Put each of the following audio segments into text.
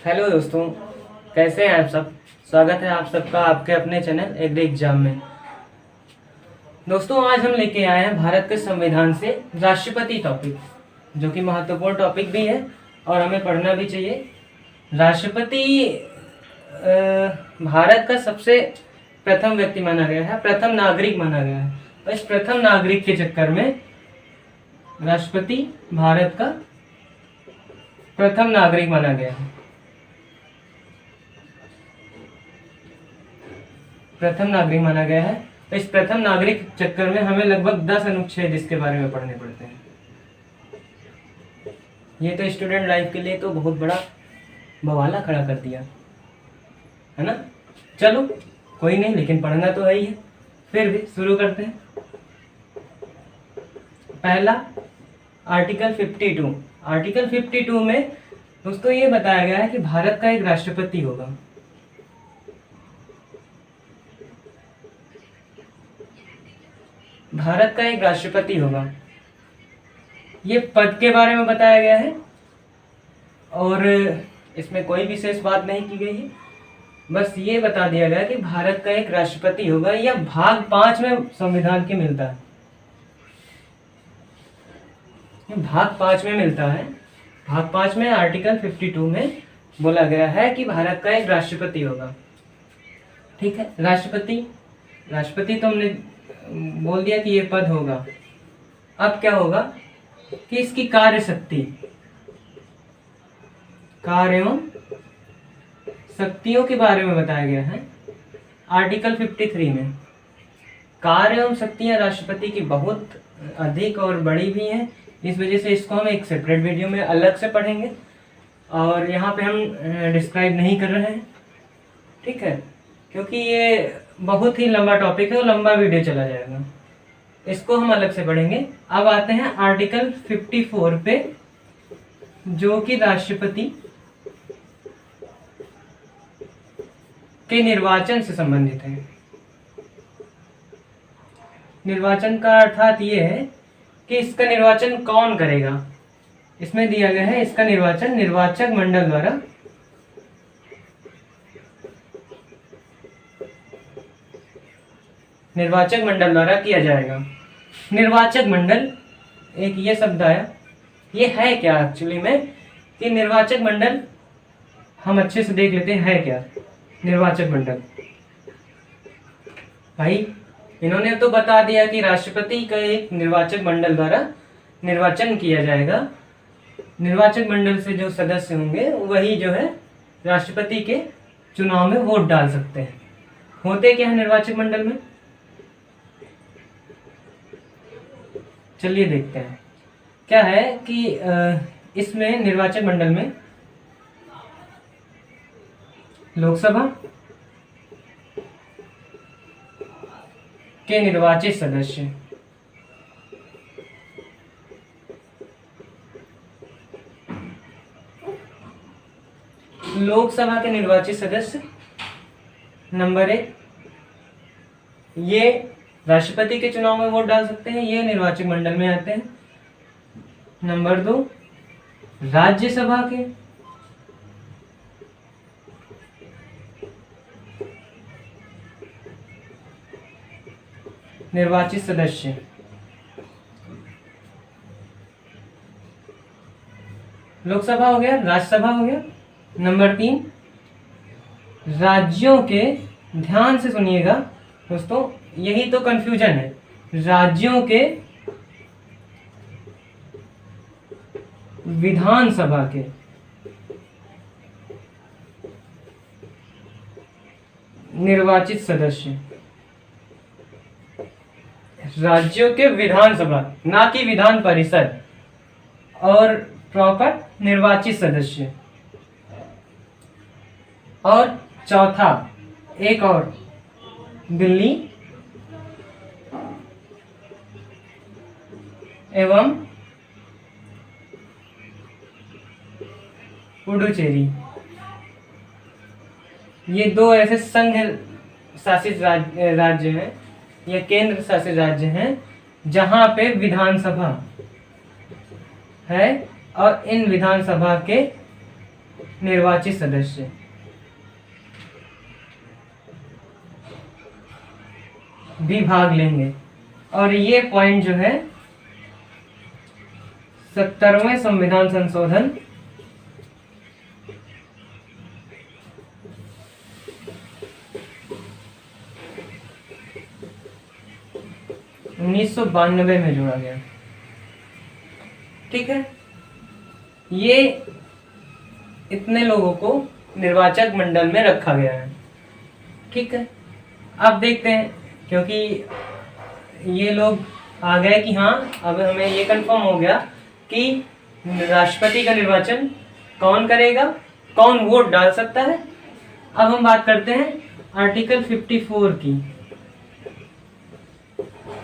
Hello दोस्तों, कैसे हैं आप सब। स्वागत है आप सबका आपके अपने चैनल एग्री एग्जाम में। दोस्तों, आज हम लेके आए हैं भारत के संविधान से राष्ट्रपति टॉपिक, जो कि महत्वपूर्ण टॉपिक भी है और हमें पढ़ना भी चाहिए। राष्ट्रपति भारत का सबसे प्रथम व्यक्ति माना गया है, प्रथम नागरिक माना गया है। और इस प्रथम नागरिक के चक्कर में राष्ट्रपति भारत का प्रथम नागरिक माना गया है। प्रथम नागरिक माना गया है। तो इस प्रथम नागरिक चक्कर में हमें लगभग 10 अनुच्छेद इसके बारे में पढ़ने पड़ते हैं। ये तो स्टूडेंट लाइफ के लिए तो बहुत बड़ा बवाला खड़ा कर दिया है ना। चलो कोई नहीं, लेकिन पढ़ना तो है ही है। फिर भी शुरू करते हैं। पहला आर्टिकल 52। आर्टिकल 52 में दोस्तों ये बताया गया है कि भारत का एक राष्ट्रपति होगा। भारत का एक राष्ट्रपति होगा। ये पद के बारे में बताया गया है और इसमें कोई विशेष बात नहीं की गई है। बस ये बता दिया गया कि भारत का एक राष्ट्रपति होगा। यह भाग 5 में संविधान के मिलता है। भाग 5 में मिलता है। भाग 5 में आर्टिकल 52 में बोला गया है कि भारत का एक राष्ट्रपति होगा। ठीक है, राष्ट्रपति तो हमने बोल दिया कि ये पद होगा। अब क्या होगा कि इसकी कार्य एवं शक्तियों के बारे में बताया गया है आर्टिकल 53 में। कार्य एवं शक्तियां राष्ट्रपति की बहुत अधिक और बड़ी भी हैं। इस वजह से इसको हम एक सेपरेट वीडियो में अलग से पढ़ेंगे और यहाँ पे हम डिस्क्राइब नहीं कर रहे हैं। ठीक है, क्योंकि ये बहुत ही लंबा टॉपिक है और लंबा वीडियो चला जाएगा। इसको हम अलग से पढ़ेंगे। अब आते हैं आर्टिकल 54 पे, जो कि राष्ट्रपति के निर्वाचन से संबंधित है। निर्वाचन का अर्थात ये है कि इसका निर्वाचन कौन करेगा। इसमें दिया गया है इसका निर्वाचन निर्वाचक मंडल द्वारा किया जाएगा। निर्वाचक मंडल, एक ये शब्द आया, ये है क्या एक्चुअली में कि निर्वाचक मंडल, हम अच्छे से देख लेते हैं है क्या निर्वाचक मंडल। भाई इन्होंने तो बता दिया कि राष्ट्रपति का एक निर्वाचक मंडल द्वारा निर्वाचन किया जाएगा। निर्वाचक मंडल से जो सदस्य होंगे वही जो है राष्ट्रपति के चुनाव में वोट डाल सकते हैं। होते क्या है निर्वाचक मंडल में, चलिए देखते हैं। क्या है कि इसमें निर्वाचक मंडल में लोकसभा के निर्वाचित सदस्य, लोकसभा के निर्वाचित सदस्य नंबर 1, ये राष्ट्रपति के चुनाव में वोट डाल सकते हैं, ये निर्वाचक मंडल में आते हैं। नंबर 2, राज्यसभा के निर्वाचित सदस्य, लोकसभा हो गया, राज्यसभा हो गया। नंबर 3, राज्यों के, ध्यान से सुनिएगा दोस्तों, यही तो कंफ्यूजन है, राज्यों के विधानसभा के निर्वाचित सदस्य, राज्यों के विधानसभा, ना कि विधान परिषद, और प्रॉपर निर्वाचित सदस्य। और चौथा, एक और, दिल्ली एवं पुडुचेरी, ये 2 ऐसे संघ शासित राज्य हैं या केंद्र शासित राज्य हैं जहां पे विधानसभा है और इन विधानसभा के निर्वाचित सदस्य भी भाग लेंगे। और ये पॉइंट जो है 70वें संविधान संशोधन 1992 में जोड़ा गया। ठीक है, ये इतने लोगों को निर्वाचक मंडल में रखा गया है। ठीक है, अब देखते हैं, क्योंकि ये लोग आ गए कि हाँ अब हमें ये कंफर्म हो गया कि राष्ट्रपति का निर्वाचन कौन करेगा, कौन वोट डाल सकता है। अब हम बात करते हैं आर्टिकल 54 की।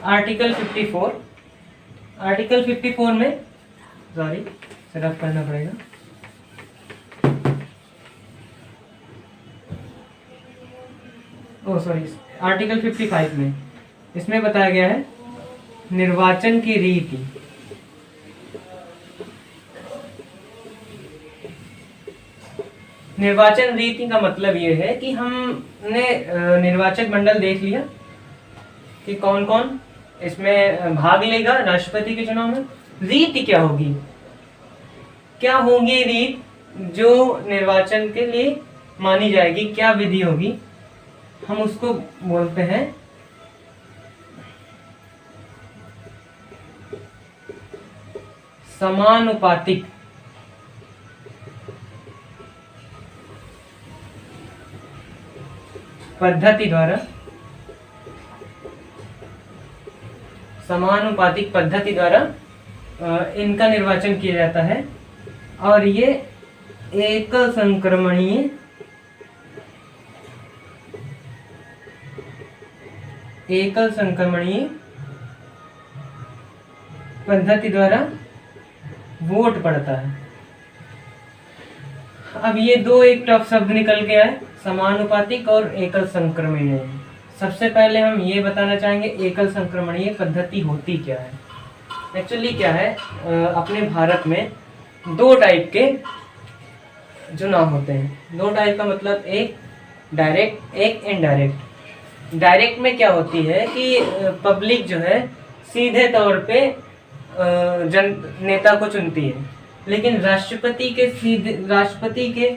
आर्टिकल 54 में सॉरी रफ करना पड़ेगा। आर्टिकल 55 में इसमें बताया गया है निर्वाचन की रीति। निर्वाचन रीति का मतलब ये है कि हमने निर्वाचक मंडल देख लिया कि कौन कौन इसमें भाग लेगा राष्ट्रपति के चुनाव में। रीति क्या होगी, क्या होंगी रीत जो निर्वाचन के लिए मानी जाएगी, क्या विधि होगी, हम उसको बोलते हैं समानुपातिक पद्धति द्वारा, समानुपातिक पद्धति द्वारा इनका निर्वाचन किया जाता है। और ये एकल संक्रमणीय पद्धति द्वारा वोट पड़ता है। अब ये दो एक टफ शब्द निकल के आए, समानुपातिक और एकल संक्रमणीय। सबसे पहले हम ये बताना चाहेंगे एकल संक्रमणीय पद्धति होती क्या है। एक्चुअली क्या है, अपने भारत में दो टाइप के चुनाव होते हैं। दो टाइप का मतलब एक डायरेक्ट, एक इनडायरेक्ट। डायरेक्ट में क्या होती है कि पब्लिक जो है सीधे तौर पे नेता को चुनती है, लेकिन राष्ट्रपति के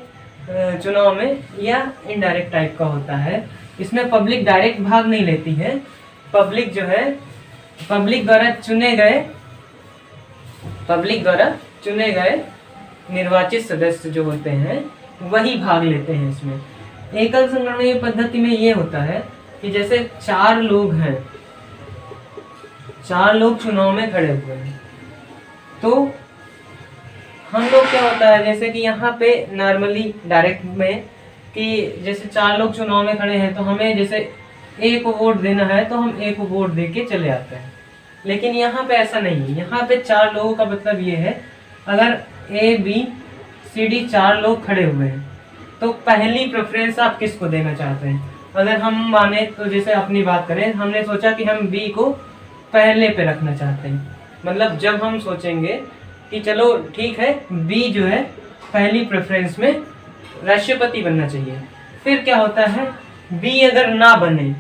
चुनाव में यह इनडायरेक्ट टाइप का होता है। इसमें पब्लिक डायरेक्ट भाग नहीं लेती है, पब्लिक जो है पब्लिक द्वारा चुने गए निर्वाचित सदस्य जो होते हैं वही भाग लेते हैं इसमें। एकल संक्रमणीय पद्धति में ये होता है कि जैसे चार लोग हैं, चार लोग चुनाव में खड़े हुए हैं, तो हम लोग क्या होता है जैसे कि यहाँ पे नॉर्मली डायरेक्ट में कि जैसे चार लोग चुनाव में खड़े हैं तो हमें जैसे एक को वोट देना है तो हम एक को वोट दे के चले आते हैं। लेकिन यहाँ पे ऐसा नहीं है, यहाँ पे चार लोगों का मतलब ये है, अगर ए बी सी डी चार लोग खड़े हुए हैं तो पहली प्रेफरेंस आप किसको देना चाहते हैं। अगर हम माने तो जैसे अपनी बात करें, हमने सोचा कि हम बी को पहले पे रखना चाहते हैं। मतलब जब हम सोचेंगे कि चलो ठीक है बी जो है पहली प्रेफरेंस में राष्ट्रपति बनना चाहिए, फिर क्या होता है बी अगर ना बने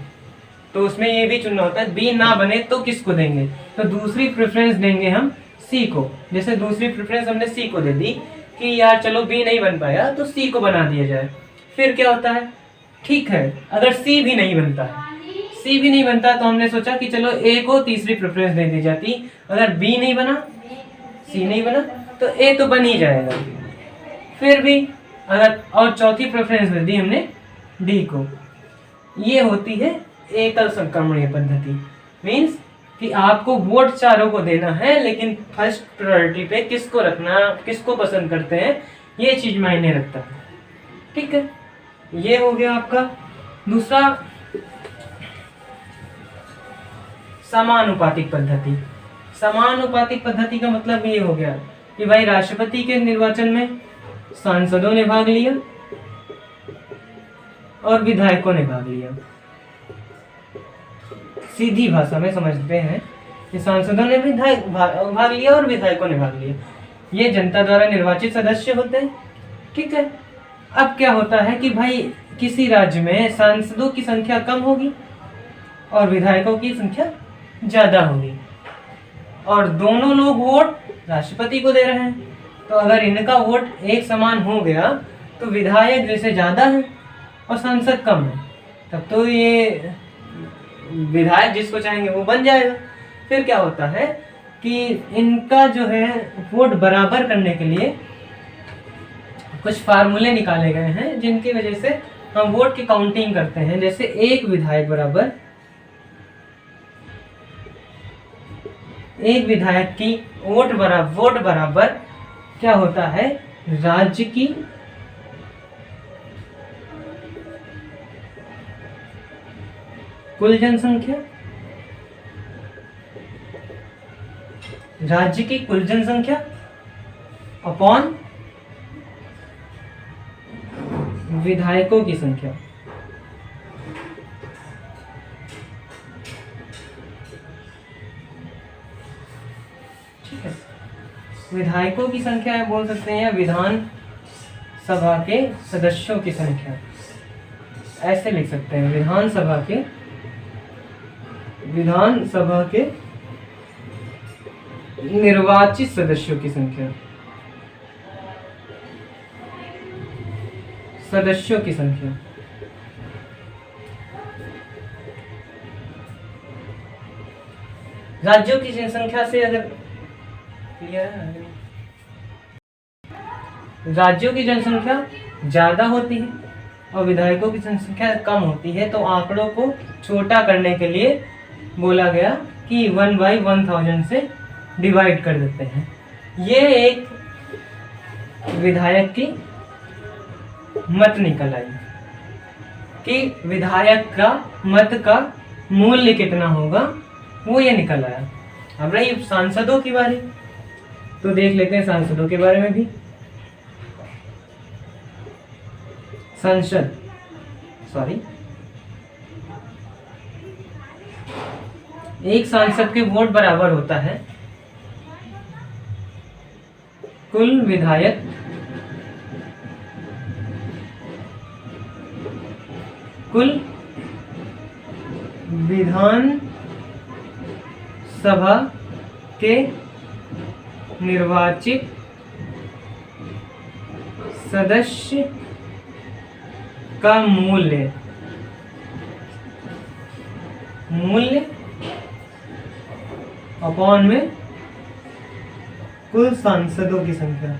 तो उसमें ये भी चुनना होता है, बी ना बने तो किसको देंगे, तो दूसरी प्रेफरेंस देंगे हम सी को। जैसे दूसरी प्रेफरेंस हमने सी को दे दी कि यार चलो बी नहीं बन पाया तो सी को बना दिया जाए। फिर क्या होता है, ठीक है अगर सी भी नहीं बनता तो हमने सोचा कि चलो ए को तीसरी प्रेफरेंस दे दी जाती, अगर बी नहीं बना, सी नहीं बना तो ए तो बन ही जाएगा। फिर भी अगर और चौथी प्रेफरेंस दे दी हमने डी को। ये होती है एकल संक्रमणीय पद्धति। मीन्स कि आपको वोट चारों को देना है, लेकिन फर्स्ट प्रायोरिटी पे किसको रखना, किसको पसंद करते हैं, ये चीज मायने रखता है। ठीक है, ये हो गया आपका। दूसरा समानुपातिक पद्धति। समानुपातिक पद्धति का मतलब ये हो गया कि भाई राष्ट्रपति के निर्वाचन में सांसदों ने भाग लिया और विधायकों ने भाग लिया। सीधी भाषा में समझते हैं कि सांसदों ने भी भाग लिया और विधायकों ने भाग लिया। ये जनता द्वारा निर्वाचित सदस्य होते हैं। ठीक है, अब क्या होता है कि भाई किसी राज्य में सांसदों की संख्या कम होगी और विधायकों की संख्या ज्यादा होगी, और दोनों लोग वोट राष्ट्रपति को दे रहे हैं। तो अगर इनका वोट एक समान हो गया तो विधायक जैसे ज्यादा है और सांसद कम है, तब तो ये विधायक जिसको चाहेंगे वो बन जाएगा। फिर क्या होता है कि इनका जो है वोट बराबर करने के लिए कुछ फार्मूले निकाले गए हैं, जिनकी वजह से हम वोट की काउंटिंग करते हैं। जैसे एक विधायक बराबर एक विधायक की वोट बराबर क्या होता है, राज्य की कुल जनसंख्या, राज्य की कुल जनसंख्या अपॉन विधायकों की संख्या। ठीक है, विधायकों की संख्या है बोल सकते हैं, या विधान सभा के सदस्यों की संख्या, ऐसे लिख सकते हैं। विधान सभा के निर्वाचित सदस्यों की संख्या, राज्यों की जनसंख्या से अगर क्लियर है, राज्यों की जनसंख्या ज्यादा होती है और विधायकों की जनसंख्या कम होती है, तो आंकड़ों को छोटा करने के लिए बोला गया कि 1/1000 से डिवाइड कर देते हैं। ये एक विधायक की मत निकल आई कि विधायक का मत का मूल्य कितना होगा, वो ये निकल आया। अब रही सांसदों की बारी, तो देख लेते हैं सांसदों के बारे में भी। एक सांसद के वोट बराबर होता है कुल विधायक कुल विधान सभा के निर्वाचित सदस्य का मूल्य अपॉन में कुल सांसदों की संख्या।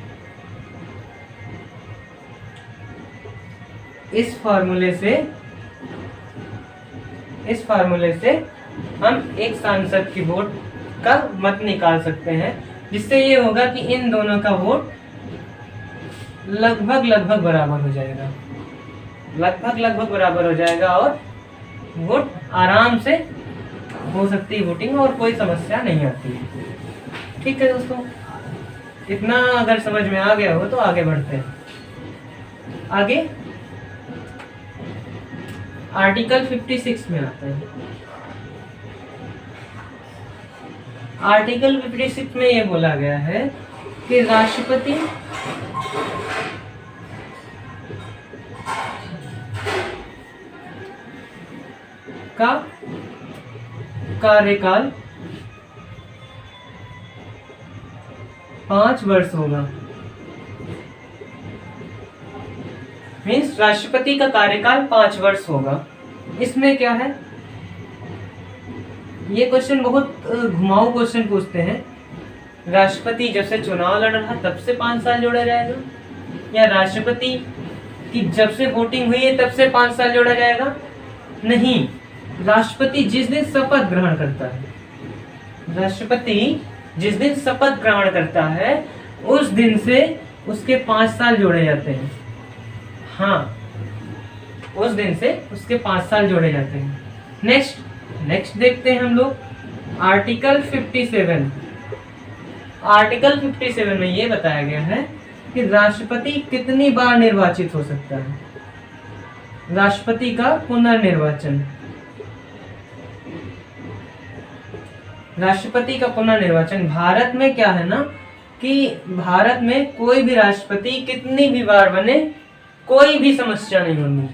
इस फार्मूले से हम एक सांसद की वोट का मत निकाल सकते हैं, जिससे ये होगा कि इन दोनों का वोट लगभग बराबर हो जाएगा और वोट आराम से हो सकती है वोटिंग, और कोई समस्या नहीं आती। ठीक है दोस्तों, इतना अगर समझ में आ गया हो तो आगे बढ़ते हैं। आगे आर्टिकल 56 में आता है। आर्टिकल 56 में ये बोला गया है कि राष्ट्रपति का कार्यकाल 5 वर्ष होगा। मीन्स राष्ट्रपति का कार्यकाल 5 वर्ष होगा। इसमें क्या है, ये क्वेश्चन बहुत घुमाऊ क्वेश्चन पूछते हैं। राष्ट्रपति जब से चुनाव लड़ रहा तब से 5 साल जोड़ा जाएगा, या राष्ट्रपति की जब से वोटिंग हुई है तब से 5 साल जोड़ा जाएगा? नहीं, राष्ट्रपति जिस दिन शपथ ग्रहण करता है उस दिन से उसके 5 साल जोड़े जाते हैं। हाँ, उस दिन से उसके 5 साल जोड़े जाते हैं। नेक्स्ट देखते हैं हम लोग आर्टिकल 57। आर्टिकल 57 में ये बताया गया है कि राष्ट्रपति कितनी बार निर्वाचित हो सकता है। राष्ट्रपति का पुनर्निर्वाचन, भारत में क्या है ना कि भारत में कोई भी राष्ट्रपति कितनी भी बार बने कोई भी समस्या नहीं होनी,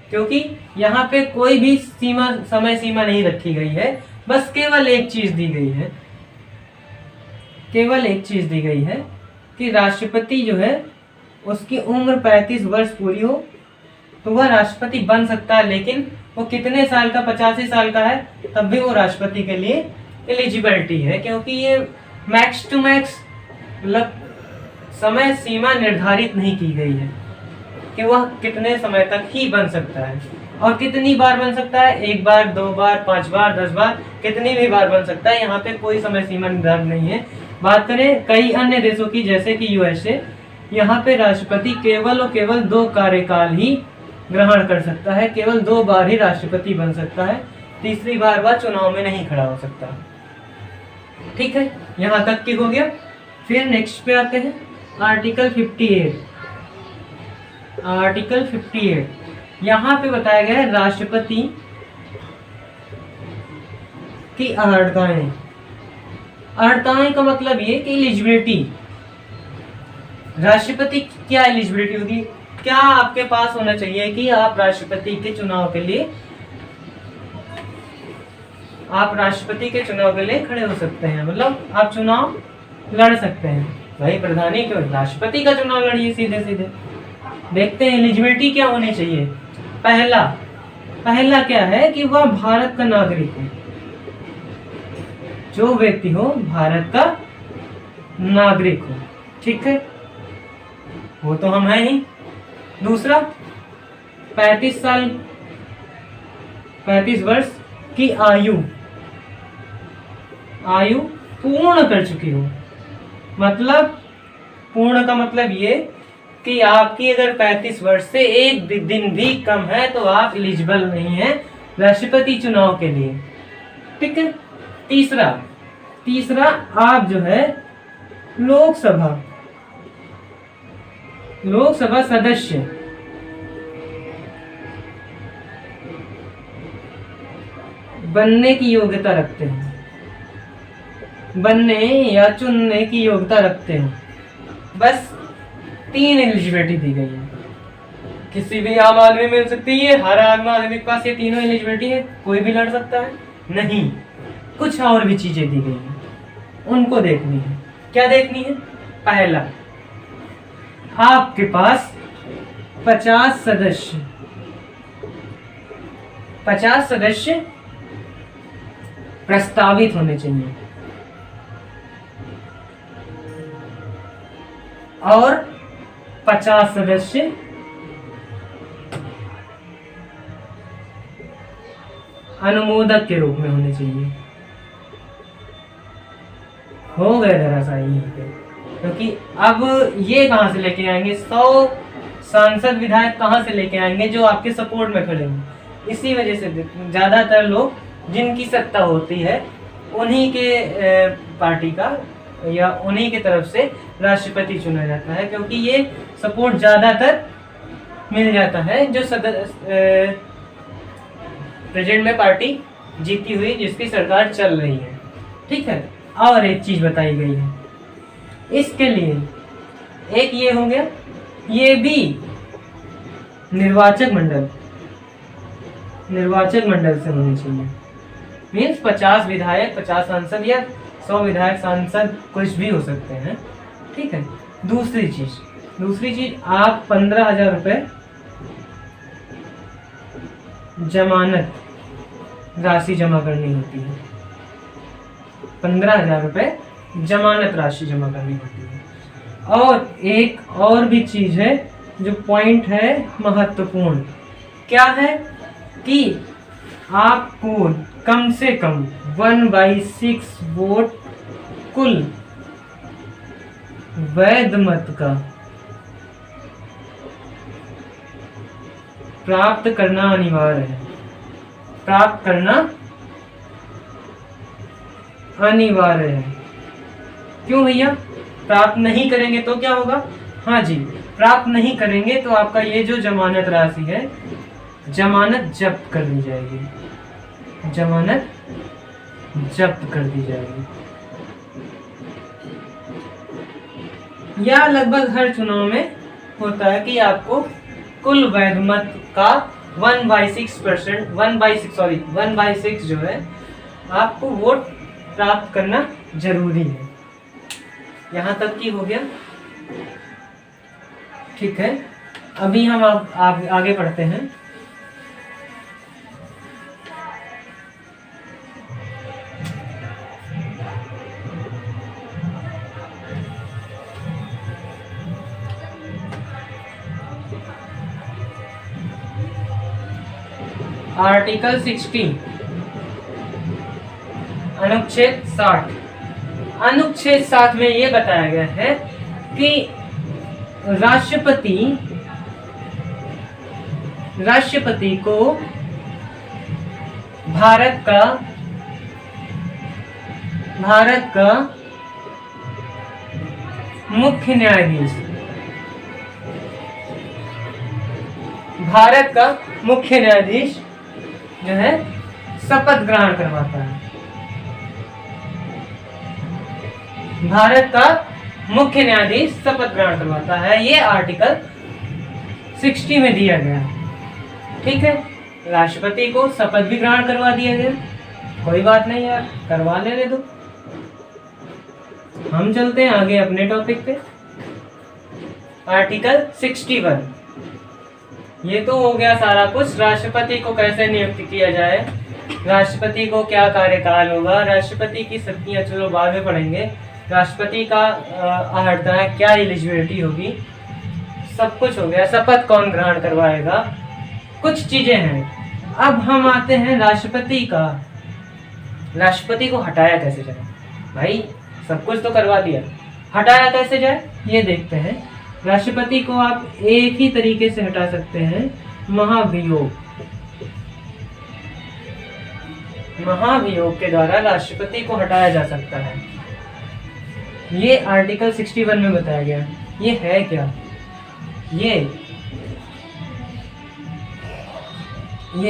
क्योंकि यहाँ पे कोई भी समय सीमा नहीं रखी गई है। बस केवल एक चीज दी गई है, केवल एक चीज दी गई है कि राष्ट्रपति जो है उसकी उम्र 35 वर्ष पूरी हो तो वह राष्ट्रपति बन सकता है, लेकिन वो कितने साल का, 85 साल का है तब भी वो राष्ट्रपति के लिए एलिजिबिलिटी है, क्योंकि ये मैक्स टू मैक्स मतलब समय सीमा निर्धारित नहीं की गई है कि वह कितने समय तक ही बन सकता है और कितनी बार बन सकता है, 1 बार, 2 बार, 5 बार, 10 बार, कितनी भी बार बन सकता है। यहाँ पे कोई समय सीमा निर्धारित नहीं है। बात करें कई अन्य देशों की, जैसे कि यूएसए, यहाँ पे राष्ट्रपति केवल और केवल 2 कार्यकाल ही ग्रहण कर सकता है, केवल 2 बार ही राष्ट्रपति बन सकता है, तीसरी बार वह चुनाव में नहीं खड़ा हो सकता। ठीक है, यहाँ तक की हो गया। फिर नेक्स्ट पे आते हैं, आर्टिकल 58। आर्टिकल 58 यहाँ पे बताया गया है राष्ट्रपति की अर्हताएं। अर्हताएं का मतलब ये कि एलिजिबिलिटी, राष्ट्रपति क्या एलिजिबिलिटी होगी, क्या आपके पास होना चाहिए कि आप राष्ट्रपति के चुनाव के लिए खड़े हो सकते हैं, मतलब आप चुनाव लड़ सकते हैं। भाई प्रधानी क्यों, राष्ट्रपति का चुनाव लड़िए सीधे सीधे। देखते हैं एलिजिबिलिटी क्या होनी चाहिए। पहला क्या है कि वह भारत का नागरिक हो, जो व्यक्ति हो भारत का नागरिक हो। ठीक है, वो तो हम हैं ही। दूसरा, 35 वर्ष की आयु पूर्ण कर चुकी हो। मतलब पूर्ण का मतलब ये कि आपकी अगर 35 वर्ष से 1 दिन भी कम है तो आप एलिजिबल नहीं है राष्ट्रपति चुनाव के लिए। ठीक है। तीसरा आप जो है लोकसभा सदस्य बनने की योग्यता रखते हैं, बनने या चुनने की योग्यता रखते हैं। बस 3 एलिजिबिलिटी दी गई है। किसी भी आम आदमी मिल सकती है, हर आम आदमी के पास ये तीनों एलिजिबिलिटी है, कोई भी लड़ सकता है नहीं। कुछ और भी चीजें दी गई हैं, उनको देखनी है। क्या देखनी है? पहला, आपके पास 50 सदस्य प्रस्तावित होने चाहिए और 50 सदस्य अनुमोदक के रूप में होने चाहिए। हो गए जरा सा यहीं पे, क्योंकि अब ये कहां से लेके आएंगे, 100 सांसद विधायक कहां से लेके आएंगे जो आपके सपोर्ट में खड़े हों। इसी वजह से ज्यादातर लोग जिनकी सत्ता होती है उन्हीं के पार्टी का या उन्हीं की तरफ से राष्ट्रपति चुना जाता है, क्योंकि ये सपोर्ट ज्यादातर मिल जाता है जो प्रेजेंट में पार्टी जीती हुई जिसकी सरकार चल रही है। ठीक है। और एक चीज बताई गई है इसके लिए, एक ये हो गया, ये भी निर्वाचक मंडल से होनी चाहिए। मीन्स 50 विधायक, 50 सांसद या 100 विधायक सांसद कुछ भी हो सकते हैं। ठीक है। दूसरी चीज आप 15,000 रुपये जमानत राशि जमा करनी होती है। 15,000 रुपये जमानत राशि जमा करनी होती है। और एक और भी चीज है जो पॉइंट है महत्वपूर्ण, क्या है कि आपको कम से कम 1/6 वोट कुल वैध मत का प्राप्त करना अनिवार्य है। क्यों भैया? प्राप्त नहीं करेंगे तो क्या होगा? हाँ जी, प्राप्त नहीं करेंगे तो आपका ये जो जमानत राशि है, जमानत जब्त कर दी जाएगी। या लगभग हर चुनाव में होता है कि आपको कुल वैध मत का 1/6%, 1/6 जो है आपको वोट प्राप्त करना जरूरी है। यहाँ तक की हो गया, ठीक है। अभी हम आप आगे पढ़ते हैं। आर्टिकल 60 अनुच्छेद 60। अनुच्छेद 60 में ये बताया गया है कि राष्ट्रपति को भारत का मुख्य न्यायाधीश, जो है शपथ ग्रहण करवाता है। भारत का मुख्य न्यायाधीश शपथ ग्रहण करवाता है। ये आर्टिकल 60 में दिया गया है, ठीक है। राष्ट्रपति को शपथ भी ग्रहण करवा दिया गया, कोई बात नहीं यार, करवा लेने दो। हम चलते हैं आगे अपने टॉपिक पे। आर्टिकल 61, ये तो हो गया सारा कुछ। राष्ट्रपति को कैसे नियुक्त किया जाए, राष्ट्रपति को क्या कार्यकाल होगा, राष्ट्रपति की शक्तियां चलो बाद में पढ़ेंगे। राष्ट्रपति का अर्हता है, क्या एलिजिबिलिटी होगी, सब कुछ हो गया। शपथ कौन ग्रहण करवाएगा, कुछ चीजें हैं। अब हम आते हैं राष्ट्रपति को हटाया कैसे जाए। भाई सब कुछ तो करवा दिया, हटाया कैसे जाए ये देखते हैं। राष्ट्रपति को आप एक ही तरीके से हटा सकते हैं, महाभियोग के द्वारा राष्ट्रपति को हटाया जा सकता है। ये आर्टिकल 61 में बताया गया। ये है क्या, ये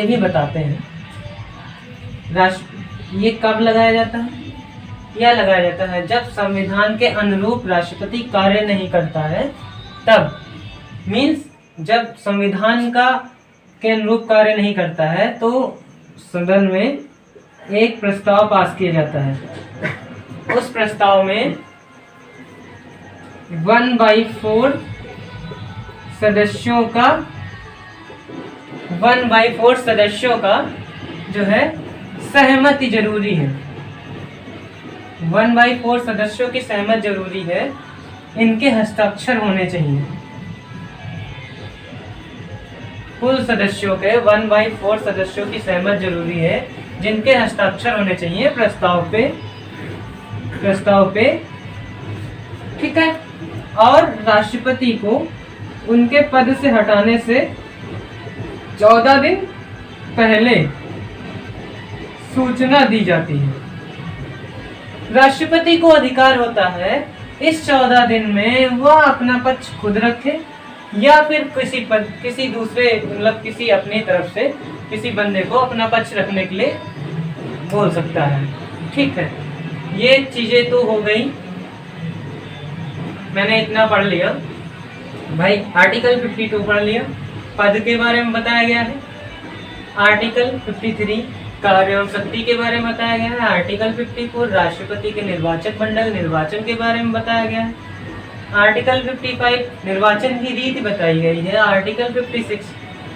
भी बताते हैं। ये कब लगाया जाता है, यह लगाया जाता है जब संविधान के अनुरूप राष्ट्रपति कार्य नहीं करता है, तब मीन्स जब संविधान के अनुरूप कार्य नहीं करता है तो सदन में एक प्रस्ताव पास किया जाता है। उस प्रस्ताव में 1/4 सदस्यों का जो है सहमति जरूरी है। 1/4 सदस्यों की सहमति जरूरी है। इनके हस्ताक्षर होने चाहिए। कुल सदस्यों के 1/4 सदस्यों की सहमति जरूरी है, जिनके हस्ताक्षर होने चाहिए प्रस्ताव पे, ठीक है। और राष्ट्रपति को उनके पद से हटाने से 14 दिन पहले सूचना दी जाती है। राष्ट्रपति को अधिकार होता है इस 14 दिन में वह अपना पक्ष खुद रखे या फिर किसी दूसरे मतलब किसी अपनी तरफ से किसी बंदे को अपना पक्ष रखने के लिए बोल सकता है, ठीक है। ये चीजें तो हो गई, मैंने इतना पढ़ लिया भाई। आर्टिकल 52 पढ़ लिया, पद के बारे में बताया गया है। आर्टिकल 53 कार्य एवं शक्ति के बारे में बताया गया है। आर्टिकल 54 राष्ट्रपति के निर्वाचक मंडल निर्वाचन के बारे में बताया गया है। आर्टिकल 55 निर्वाचन की रीति बताई गई है। आर्टिकल 56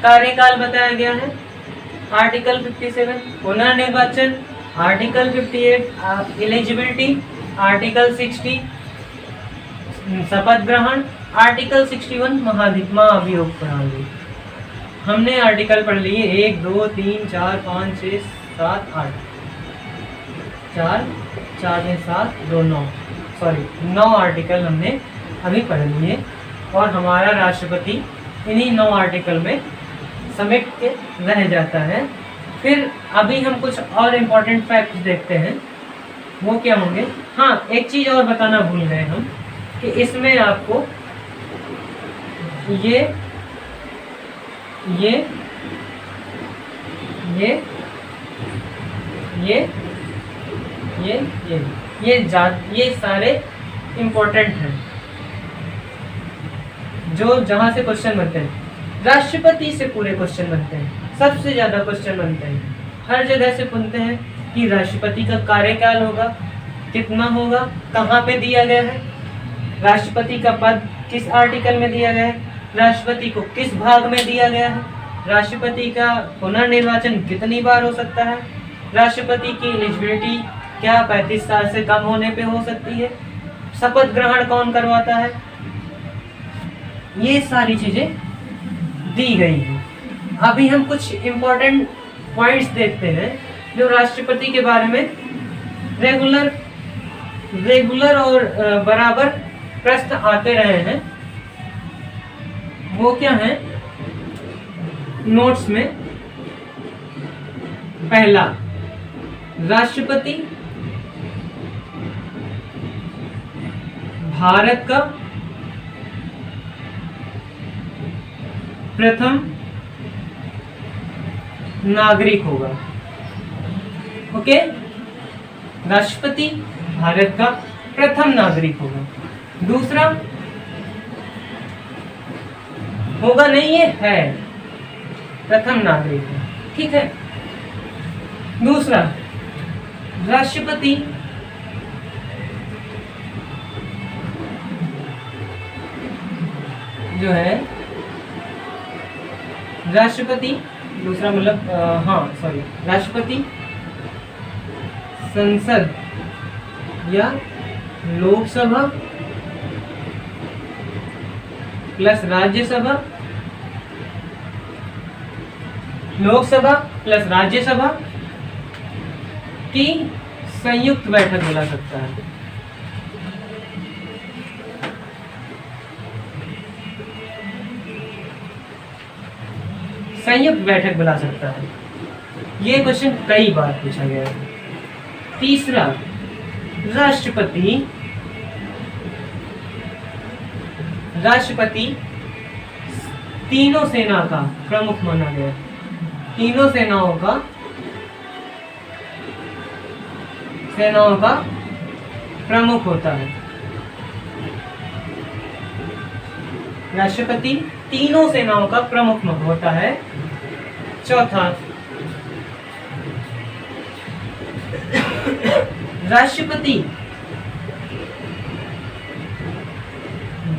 कार्यकाल बताया गया है। आर्टिकल 57 पुनर्निर्वाचन। Article 58 eligibility. आर्टिकल 60 शपथ ग्रहण। आर्टिकल 61 महाभियोग प्रणाली। हमने आर्टिकल पढ़ लिए 1 2 3 4 5 6 7 8 4 4 7 2 9 आर्टिकल हमने अभी पढ़ लिए और हमारा राष्ट्रपति इन्हीं 9 आर्टिकल में समेट के रह जाता है। फिर अभी हम कुछ और इम्पोर्टेंट फैक्ट्स देखते हैं, वो क्या होंगे। हाँ, एक चीज़ और बताना भूल गए हम कि इसमें आपको ये सारे इम्पोर्टेंट हैं जो जहाँ से क्वेश्चन बनते हैं। राष्ट्रपति से पूरे क्वेश्चन बनते हैं, सबसे ज्यादा क्वेश्चन बनते हैं, हर जगह से पूछते हैं कि राष्ट्रपति का कार्यकाल होगा, कितना होगा, कहाँ पे दिया गया है, राष्ट्रपति का पद किस आर्टिकल में दिया गया है, राष्ट्रपति को किस भाग में दिया गया है, राष्ट्रपति का पुनर्निर्वाचन कितनी बार हो सकता है, राष्ट्रपति की एलिजिबिलिटी क्या 35 साल से कम होने पे हो सकती है, शपथ ग्रहण कौन करवाता है, ये सारी चीजें दी गई हैं। अभी हम कुछ इम्पोर्टेंट पॉइंट्स देखते हैं जो राष्ट्रपति के बारे में रेगुलर और बराबर प्रश्न आते रहे हैं। वो क्या है नोट्स में? पहला, राष्ट्रपति भारत का प्रथम नागरिक होगा। ओके, राष्ट्रपति भारत का प्रथम नागरिक होगा। दूसरा, होगा नहीं, ये है प्रथम नागरिक है, ठीक है। दूसरा, राष्ट्रपति जो है राष्ट्रपति, दूसरा मतलब राष्ट्रपति संसद या लोकसभा प्लस राज्यसभा, लोकसभा प्लस राज्यसभा की संयुक्त बैठक बुला सकता है। संयुक्त बैठक बुला सकता है। ये क्वेश्चन कई बार पूछा गया है। तीसरा, राष्ट्रपति तीनों सेना का प्रमुख माना गया। तीनों सेनाओं का प्रमुख होता है। राष्ट्रपति तीनों सेनाओं का प्रमुख होता है। चौथा, राष्ट्रपति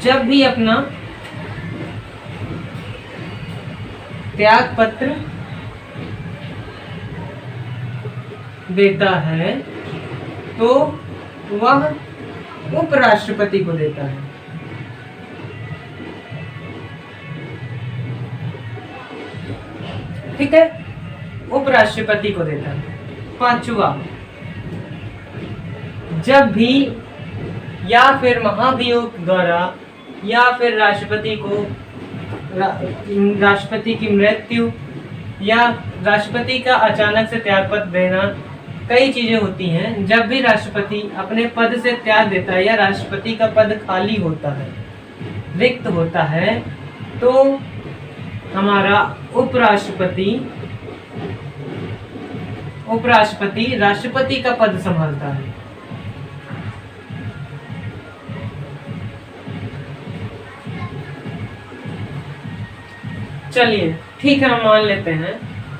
जब भी अपना त्याग पत्र देता है तो वह उपराष्ट्रपति को देता है। ठीक है, उपराष्ट्रपति को देता है। पांचवा, जब भी या फिर महाभियोग द्वारा या फिर राष्ट्रपति की मृत्यु या राष्ट्रपति का अचानक से त्यागपत्र देना, कई चीजें होती हैं। जब भी राष्ट्रपति अपने पद से त्याग देता है या राष्ट्रपति का पद खाली होता है, रिक्त होता है, तो हमारा उपराष्ट्रपति राष्ट्रपति का पद संभालता है। चलिए ठीक है, हम मान लेते हैं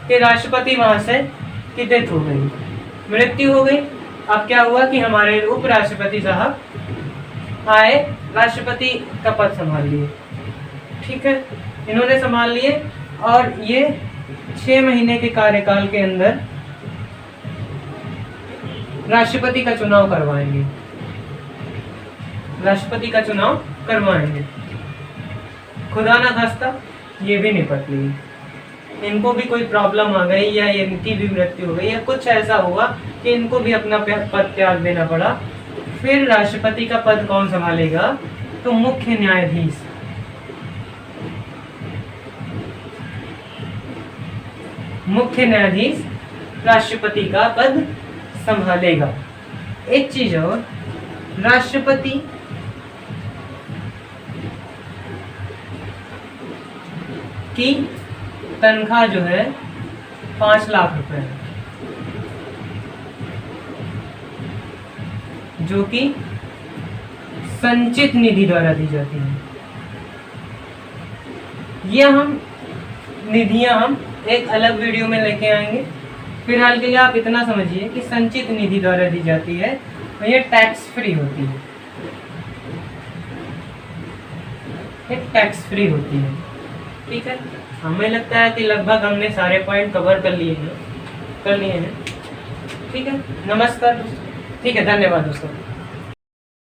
कि राष्ट्रपति महाशय की डेथ हो गई, मृत्यु हो गई। अब क्या हुआ कि हमारे उपराष्ट्रपति साहब आए, राष्ट्रपति का पद संभाल लिए। ठीक है, इन्होंने संभाल लिए और ये 6 महीने के कार्यकाल के अंदर राष्ट्रपति का चुनाव करवाएंगे। राष्ट्रपति का चुनाव करवाएंगे। खुदा ना खास्ता ये भी निपट ली, इनको भी कोई प्रॉब्लम आ गई या इनकी भी मृत्यु हो गई या कुछ ऐसा हुआ कि इनको भी अपना पद त्याग देना पड़ा, फिर राष्ट्रपति का पद कौन संभालेगा? तो मुख्य न्यायाधीश राष्ट्रपति का पद संभालेगा। एक चीज और, राष्ट्रपति की तनख्वाह जो है 5 लाख रुपए है, जो कि संचित निधि द्वारा दी जाती है। यह हम निधियां हम एक अलग वीडियो में लेके आएंगे। फिलहाल के लिए आप इतना समझिए कि संचित निधि द्वारा दी जाती है और ये टैक्स फ्री होती है, ये टैक्स फ्री होती है। ठीक है, हमें लगता है कि लगभग हमने सारे पॉइंट कवर कर लिए हैं। ठीक है, नमस्कार दोस्तों। ठीक है, धन्यवाद दोस्तों।